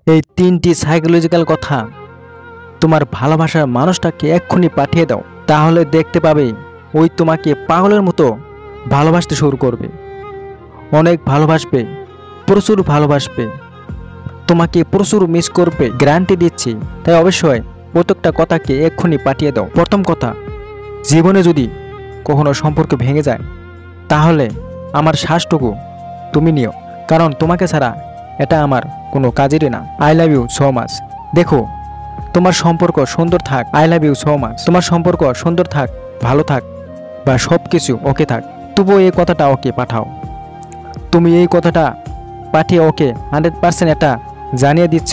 এই 3টি সাইকোলজিক্যাল কথা তোমার ভালোবাসার মানুষটাকে এক্ষুনি পাঠিয়ে দাও, তাহলে দেখতে পাবে ওই তোমাকে পাগলের মতো ভালোবাসতে শুরু করবে, অনেক ভালোবাসবে, প্রচুর ভালোবাসবে, তোমাকে প্রচুর মিস করবে, গ্যারান্টি দিচ্ছি। তাই অবশ্যই প্রত্যেকটা কথাকে এক্ষুনি পাঠিয়ে দাও। প্রথম কথা, জীবনে যদি কখনো সম্পর্ক ভেঙে যায় তাহলে আমার শ্বাসটুকু তুমি নিও, কারণ তোমাকে ছাড়া এটা আমার কোনো কাজেরই না। I love you so much. দেখো, তোমার সম্পর্ক সুন্দর থাক, I love you so much, তোমার সম্পর্ক সুন্দর থাক, ভালো থাক বা সব কিছু ওকে থাক, তবুও এই কথাটা ওকে পাঠাও। তুমি এই কথাটা পাঠিয়ে ওকে 100% এটা জানিয়ে দিচ্ছ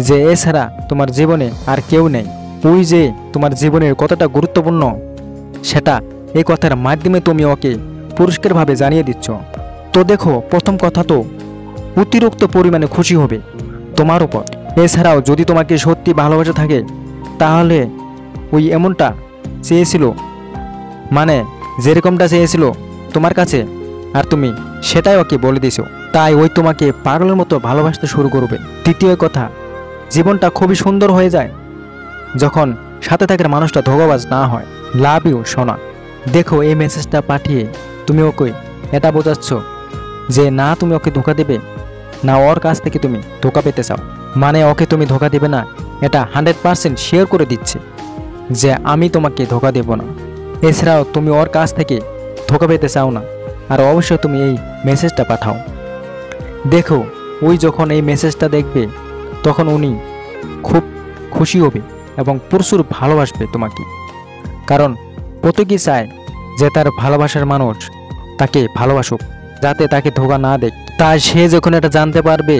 যে এছাড়া তোমার জীবনে আর কেউ নেই। ওই যে তোমার জীবনের কতটা গুরুত্বপূর্ণ সেটা এই কথার মাধ্যমে তুমি ওকে পরিষ্কারভাবে জানিয়ে দিচ্ছ। তো দেখো, প্রথম কথা তো অতিরিক্ত পরিমাণে খুশি হবে তোমার উপর। এছাড়াও যদি তোমাকে সত্যি ভালোবাসা থাকে তাহলে ওই এমনটা চেয়েছিল, মানে যেরকমটা চেয়েছিল তোমার কাছে, আর তুমি সেটাই ওকে বলে দিছো, তাই ওই তোমাকে পাগলের মতো ভালোবাসতে শুরু করবে। দ্বিতীয় কথা, জীবনটা খুবই সুন্দর হয়ে যায় যখন সাথে থাকার মানুষটা ধোঁকাবাজ না হয়। লাভ ইউ সোনা। দেখো, এই মেসেজটা পাঠিয়ে তুমি ওকে এটা বোঝাচ্ছ যে না তুমি ওকে ধোঁকা দেবে না ওর কাছ থেকে তুমি ধোঁকা পেতে চাও, মানে ওকে তুমি ধোঁকা দেবে না এটা 100% শেয়ার করে দিচ্ছে যে আমি তোমাকে ধোঁকা দেব না। এছাড়াও তুমি ওর কাছ থেকে ধোঁকা পেতে চাও না, আর অবশ্যই তুমি এই মেসেজটা পাঠাও। দেখো, ওই যখন এই মেসেজটা দেখবে তখন উনি খুব খুশি হবে এবং প্রচুর ভালোবাসবে তোমাকে, কারণ প্রত্যেকেই চায় যে তার ভালোবাসার মানুষ তাকে ভালোবাসুক, যাতে তাকে ধোঁকা না দেয়। তাই সে যখন এটা জানতে পারবে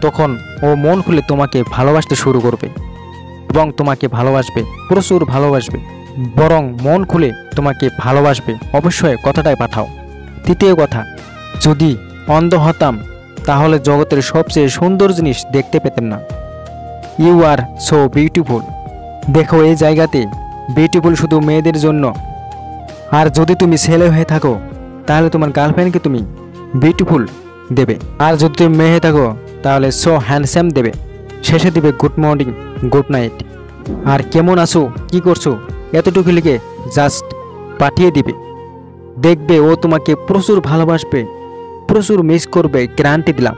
তখন ও মন খুলে তোমাকে ভালোবাসতে শুরু করবে এবং তোমাকে ভালোবাসবে, প্রচুর ভালোবাসবে, বরং মন খুলে তোমাকে ভালোবাসবে। অবশ্যই কথাটাই পাঠাও। তৃতীয় কথা, যদি অন্ধ হতাম তাহলে জগতের সবচেয়ে সুন্দর জিনিস দেখতে পেতাম না। You are so beautiful. দেখো, এই জায়গাতে বিউটিফুল শুধু মেয়েদের জন্য, আর যদি তুমি ছেলে হয়ে থাকো তাহলে তোমার গার্লফ্রেন্ডকে তুমি বিউটিফুল দেবে, আর যদি তুমি মেয়ে হয়ে থাকো তাহলে সো হ্যান্ডসাম দেবে, শেষে দিবে গুড মর্নিং, গুড নাইট, আর কেমন আছো, কি করছো এতটুকু লিখে জাস্ট পাঠিয়ে দিবে। দেখবে ও তোমাকে প্রচুর ভালোবাসবে, প্রচুর মিস করবে, গ্যারান্টি দিলাম।